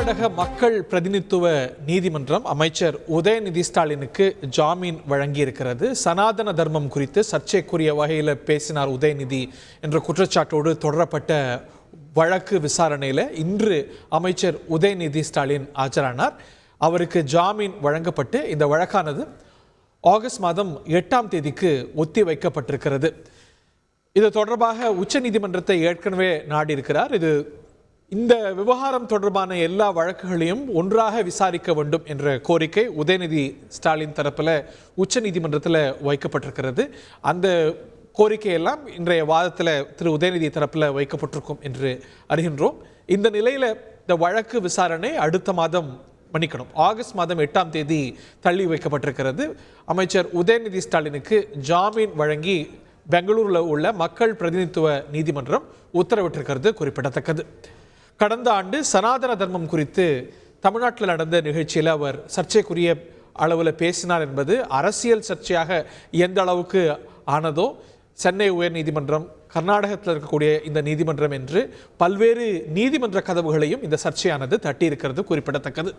கர்நாடக மக்கள் பிரதிநிதித்துவ நீதிமன்றம் அமைச்சர் உதயநிதி ஸ்டாலினுக்கு ஜாமீன் வழங்கியிருக்கிறது. சனாதன தர்மம் குறித்து சர்ச்சைக்குரிய வகையில் பேசினார் உதயநிதி என்ற குற்றச்சாட்டோடு தொடரப்பட்ட வழக்கு விசாரணையில் இன்று அமைச்சர் உதயநிதி ஸ்டாலின் ஆஜரானார். அவருக்கு ஜாமீன் வழங்கப்பட்டு இந்த வழக்கானது ஆகஸ்ட் மாதம் 8ஆம் தேதிக்கு ஒத்தி வைக்கப்பட்டிருக்கிறது. இது தொடர்பாக உச்சநீதிமன்றத்தை ஏற்கனவே நாடியிருக்கிறார். இந்த விவகாரம் தொடர்பான எல்லா வழக்குகளையும் ஒன்றாக விசாரிக்க வேண்டும் என்ற கோரிக்கை உதயநிதி ஸ்டாலின் தரப்பில் உச்சநீதிமன்றத்தில் வைக்கப்பட்டிருக்கிறது. அந்த கோரிக்கையெல்லாம் இன்றைய வாதத்தில் திரு உதயநிதி தரப்பில் வைக்கப்பட்டிருக்கும் என்று அறிகின்றோம். இந்த நிலையில் இந்த வழக்கு விசாரணை அடுத்த மாதம் ஆகஸ்ட் மாதம் 8ஆம் தேதி தள்ளி வைக்கப்பட்டிருக்கிறது. அமைச்சர் உதயநிதி ஸ்டாலினுக்கு ஜாமீன் வழங்கி பெங்களூரில் உள்ள மக்கள் பிரதிநிதித்துவ நீதிமன்றம் உத்தரவிட்டிருக்கிறது குறிப்பிடத்தக்கது. கடந்த ஆண்டு சனாதன தர்மம் குறித்து தமிழ்நாட்டில் நடந்த நிகழ்ச்சியில் அவர் சர்ச்சைக்குரிய அளவில் பேசினார் என்பது அரசியல் சர்ச்சையாக எந்த அளவுக்கு ஆனதோ, சென்னை உயர்நீதிமன்றம், கர்நாடகத்தில் இருக்கக்கூடிய இந்த நீதிமன்றம் என்று பல்வேறு நீதிமன்ற கதவுகளையும் இந்த சர்ச்சையானது தட்டியிருக்கிறது குறிப்பிடத்தக்கது.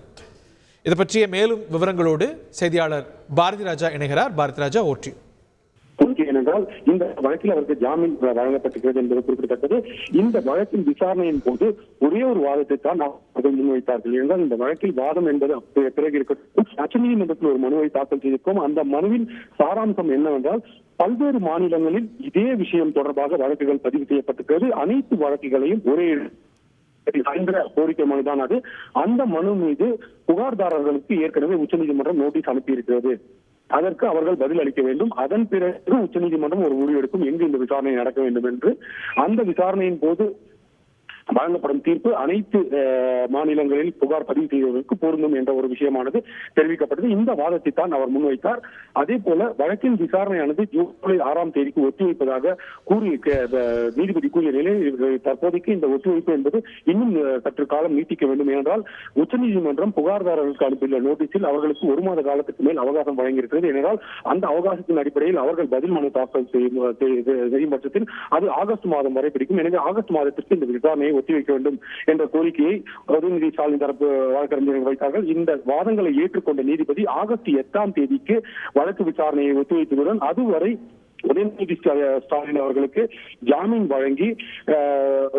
இது பற்றிய மேலும் விவரங்களோடு செய்தியாளர் பாரதி ராஜா இணைகிறார். பாரதி ராஜா, ஓட்டி. ஏனென்றால் இந்த வழக்கில் அவருக்கு ஜாமீன் வழங்கப்பட்டிருக்கிறது என்பது குறிப்பிடத்தக்கது. இந்த வழக்கின் விசாரணையின் போது ஒரே ஒரு வாதத்தை தான் அவர்கள் முன்வைத்தார்கள். என்றால் இந்த வழக்கில் வாதம் என்பது பிறகு இருக்கட்டும், உச்சநீதிமன்றத்தில் ஒரு மனுவை தாக்கல் செய்திருக்கோம். அந்த மனுவின் சாராம்சம் என்னவென்றால், பல்வேறு மாநிலங்களில் இதே விஷயம் தொடர்பாக வழக்குகள் பதிவு செய்யப்பட்டிருக்கிறது. அனைத்து வழக்குகளையும் ஒரே கோரிக்கை மனுதான் அது. அந்த மனு மீது புகார்தாரர்களுக்கு ஏற்கனவே உச்சநீதிமன்றம் நோட்டீஸ் அனுப்பியிருக்கிறது. அதற்கு அவர்கள் பதில் அளிக்க வேண்டும். அதன் பிறகு உச்சநீதிமன்றம் ஒரு முடிவெடுக்கும் எங்கு இந்த விசாரணை நடக்க வேண்டும் என்று. அந்த விசாரணையின் போது வழங்கப்படும் தீர்ப்பு அனைத்து மாநிலங்களில் புகார் பதிவு செய்வதற்கு பொருந்தும் என்ற ஒரு விஷயமானது தெரிவிக்கப்பட்டது. இந்த வாதத்தை தான் அவர் முன்வைத்தார். அதே போல வழக்கின் விசாரணையானது ஜூலை 6ஆம் தேதிக்கு ஒத்திவைப்பதாக நீதிபதி கூறிய நிலையில் தற்போதைக்கு இந்த ஒத்திவைப்பு என்பது இன்னும் சற்று காலம் நீட்டிக்க வேண்டும். ஏனென்றால் உச்சநீதிமன்றம் புகார்தாரர்களுக்கு அனுப்பியுள்ள நோட்டீஸில் அவர்களுக்கு 1 மாத காலத்துக்கு மேல் அவகாசம் வழங்கியிருக்கிறது. ஏனென்றால் அந்த அவகாசத்தின் அடிப்படையில் அவர்கள் பதில் மனு தாக்கல் செய்யும் பட்சத்தில் அது ஆகஸ்ட் மாதம் வரை பிடிக்கும். எனவே ஆகஸ்ட் மாதத்திற்கு இந்த விசாரணையை ஒத்திவைக்க வேண்டும் என்ற கோரிக்கையை உதயநிதி ஸ்டாலின் தரப்பு வழக்கறிஞர்கள் வைத்தார்கள். இந்த வாதங்களை ஏற்றுக்கொண்ட நீதிபதி ஆகஸ்ட் 8ஆம் தேதிக்கு வழக்கு விசாரணையை ஒத்திவைத்ததுடன் அதுவரை உதயநிதி ஸ்டாலின் அவர்களுக்கு ஜாமீன் வழங்கி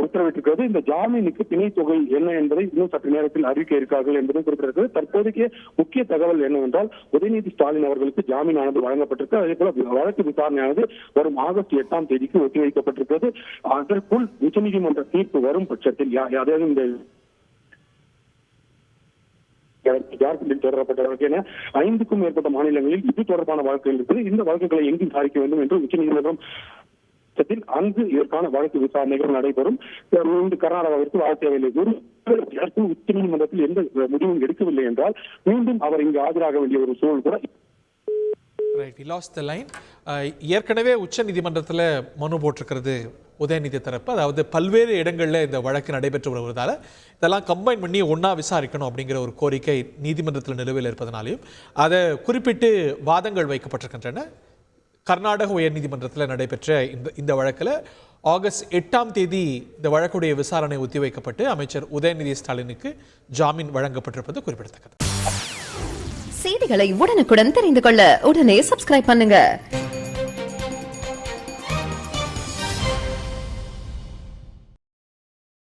உத்தரவிட்டிருக்கிறது. இந்த ஜாமீனுக்கு பிணை தொகை என்ன என்பதை இன்னும் சற்று நேரத்தில் அறிவிக்க இருக்கிறார்கள் என்பதும் குறிப்பிட்டிருக்கிறது. தற்போதைக்கு முக்கிய தகவல் என்னவென்றால், உதயநிதி ஸ்டாலின் அவர்களுக்கு ஜாமீன் ஆனது வழங்கப்பட்டிருக்கு. அதே போல வழக்கு விசாரணையானது வரும் ஆகஸ்ட் 8ஆம் தேதிக்கு ஒத்திவைக்கப்பட்டிருக்கிறது. அதற்குள் உச்சநீதிமன்ற தீர்ப்பு வரும் பட்சத்தில் அதாவது இந்த ஜார்க்கண்டில் தொடரப்பட்ட என 5க்கும் மேற்பட்ட மாநிலங்களில் இது தொடர்பான வழக்குகள் இருக்குது. இந்த வழக்குகளை எங்கு விசாரிக்க வேண்டும் என்று உச்சநீதிமன்றம் அங்கு இதற்கான வழக்கு விசாரணைகள் நடைபெறும். கர்நாடகாவிற்கு வர தேவையில்லை. உச்சநீதிமன்றத்தில் எந்த முடிவும் எடுக்கவில்லை என்றால் மீண்டும் அவர் இங்கு ஆஜராக வேண்டிய ஒரு சூழல் கூட. ஏற்கனவே உச்ச நீதிமன்றத்தில் மனு போட்டிருக்கிறது உதயநிதி தரப்பு. அதாவது பல்வேறு இடங்களில் இந்த வழக்கு நடைபெற்று வருவதால் இதெல்லாம் கம்பைன் பண்ணி ஒன்றா விசாரிக்கணும் அப்படிங்கிற ஒரு கோரிக்கை நீதிமன்றத்தில் நிலுவையில் இருப்பதனாலையும் அதை குறிப்பிட்டு வாதங்கள் வைக்கப்பட்டிருக்கின்றன. கர்நாடக உயர்நீதிமன்றத்தில் நடைபெற்ற இந்த வழக்கில் ஆகஸ்ட் 8ஆம் தேதி இந்த வழக்குடைய விசாரணை ஒத்திவைக்கப்பட்டு அமைச்சர் உதயநிதி ஸ்டாலினுக்கு ஜாமீன் வழங்கப்பட்டிருப்பது குறிப்பிடத்தக்கது. செய்திகளை உடனுக்குடன் தெரிந்து கொள்ள உடனே சப்ஸ்கிரைப் பண்ணுங்க.